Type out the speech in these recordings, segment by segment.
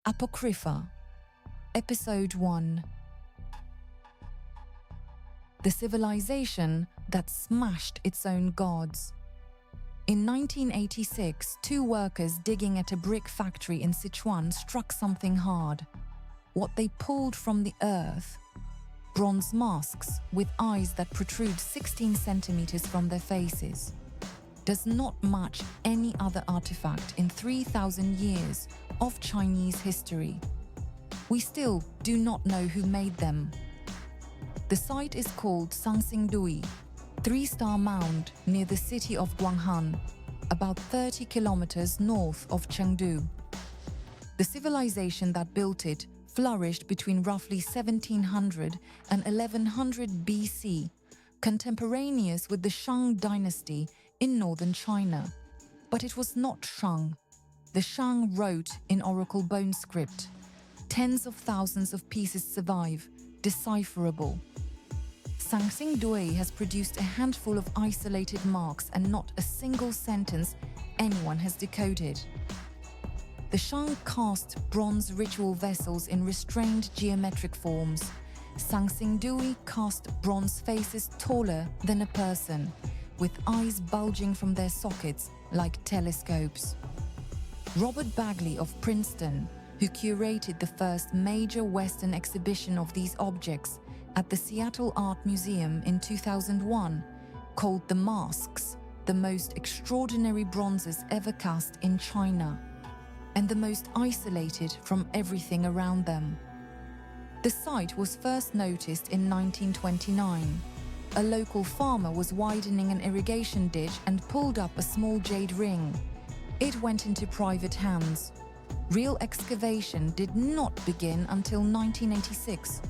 Apocrypha. Episode 1. The civilization that smashed its own gods. In 1986, two workers digging at a brick factory in Sichuan struck something hard. What they pulled from the earth: bronze masks with eyes that protrude 16 centimeters from their faces. Does not match any other artifact in 3,000 years of Chinese history. We still do not know who made them. The site is called Sanxingdui, 3-star mound near the city of Guanghan, about 30 kilometers north of Chengdu. The civilization that built it flourished between roughly 1700 and 1100 BC, contemporaneous with the Shang dynasty in northern China. But it was not Shang. The Shang wrote in oracle bone script. Tens of thousands of pieces survive, decipherable. Sanxingdui has produced a handful of isolated marks and not a single sentence anyone has decoded. The Shang cast bronze ritual vessels in restrained geometric forms. Sanxingdui cast bronze faces taller than a person, with eyes bulging from their sockets like telescopes. Robert Bagley of Princeton, who curated the first major Western exhibition of these objects at the Seattle Art Museum in 2001, called the masks the most extraordinary bronzes ever cast in China, and the most isolated from everything around them. The site was first noticed in 1929. A local farmer was widening an irrigation ditch and pulled up a small jade ring. It went into private hands. Real excavation did not begin until 1986.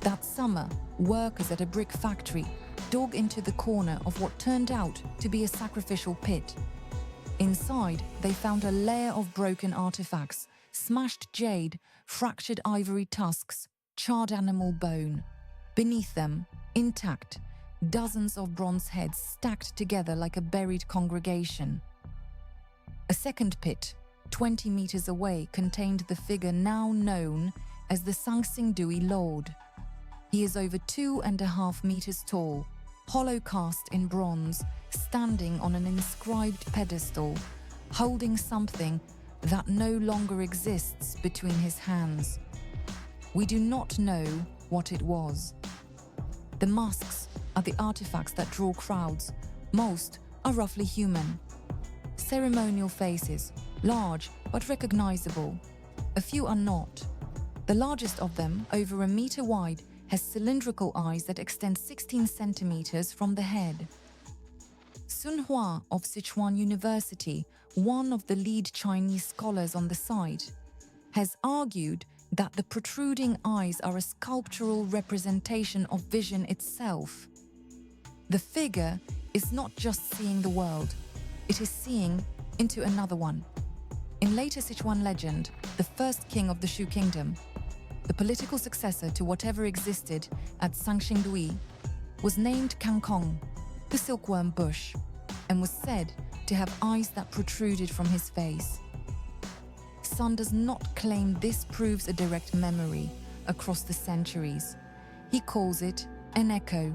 That summer, workers at a brick factory dug into the corner of what turned out to be a sacrificial pit. Inside, they found a layer of broken artifacts, smashed jade, fractured ivory tusks, charred animal bone. Beneath them, intact, dozens of bronze heads stacked together like a buried congregation. A second pit, 20 meters away, contained the figure now known as the Sanxingdui Lord. He is over 2.5 meters tall, hollow cast in bronze, standing on an inscribed pedestal, holding something that no longer exists between his hands. We do not know what it was. The masks are the artifacts that draw crowds. Most are roughly human. Ceremonial faces, large but recognizable. A few are not. The largest of them, over 1 meter wide, has cylindrical eyes that extend 16 centimeters from the head. Sun Hua of Sichuan University, one of the lead Chinese scholars on the site, has argued that the protruding eyes are a sculptural representation of vision itself. The figure is not just seeing the world, it is seeing into another one. In later Sichuan legend, the first king of the Shu kingdom, the political successor to whatever existed at Sanxingdui, was named Cancong, the silkworm bush, and was said to have eyes that protruded from his face. Sun does not claim this proves a direct memory across the centuries. He calls it an echo,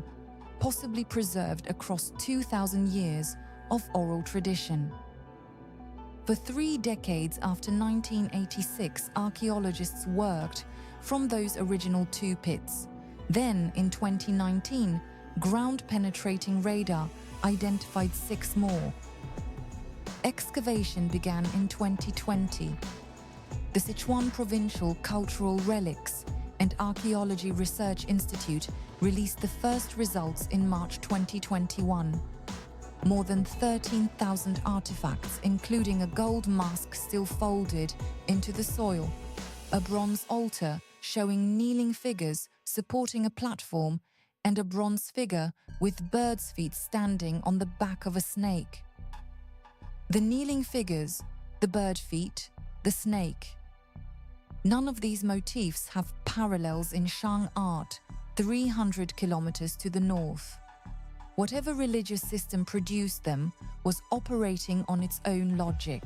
possibly preserved across 2,000 years of oral tradition. For 3 decades after 1986, archaeologists worked from those original 2 pits. Then, in 2019, ground-penetrating radar identified 6 more. Excavation began in 2020. The Sichuan Provincial Cultural Relics and Archaeology Research Institute released the first results in March 2021. More than 13,000 artifacts, including a gold mask still folded into the soil, a bronze altar showing kneeling figures supporting a platform, and a bronze figure with birds' feet standing on the back of a snake. The kneeling figures, the bird feet, the snake. None of these motifs have parallels in Shang art 300 kilometers to the north. Whatever religious system produced them was operating on its own logic.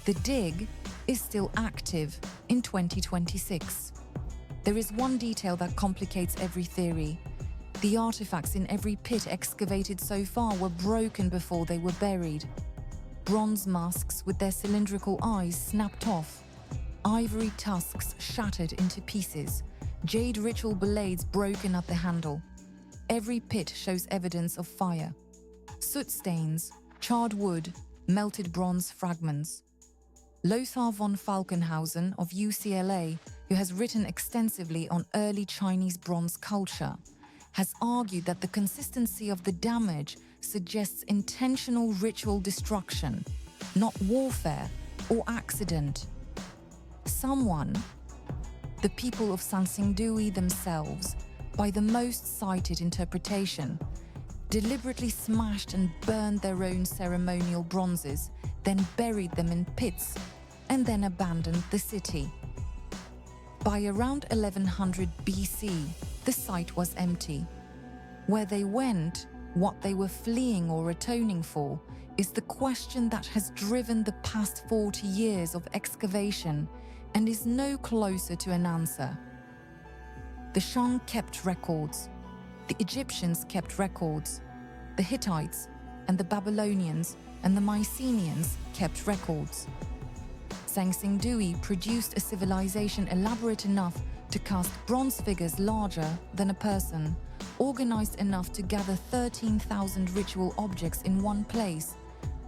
The dig is still active in 2026. There is one detail that complicates every theory. The artifacts in every pit excavated so far were broken before they were buried. Bronze masks with their cylindrical eyes snapped off, ivory tusks shattered into pieces, jade ritual blades broken at the handle. Every pit shows evidence of fire. Soot stains, charred wood, melted bronze fragments. Lothar von Falkenhausen of UCLA, who has written extensively on early Chinese bronze culture, has argued that the consistency of the damage suggests intentional ritual destruction, not warfare or accident. Someone, the people of Sanxingdui themselves, by the most cited interpretation, deliberately smashed and burned their own ceremonial bronzes, then buried them in pits, and then abandoned the city. By around 1100 BC, the site was empty. Where they went, what they were fleeing or atoning for, is the question that has driven the past 40 years of excavation and is no closer to an answer. The Shang kept records. The Egyptians kept records. The Hittites and the Babylonians and the Mycenaeans kept records. Sanxingdui produced a civilization elaborate enough to cast bronze figures larger than a person, organized enough to gather 13,000 ritual objects in one place,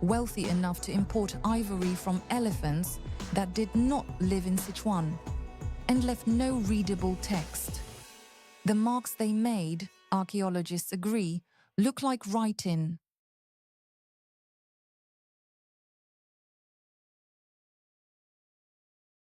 wealthy enough to import ivory from elephants that did not live in Sichuan, and left no readable text. The marks they made, archaeologists agree, look like writing,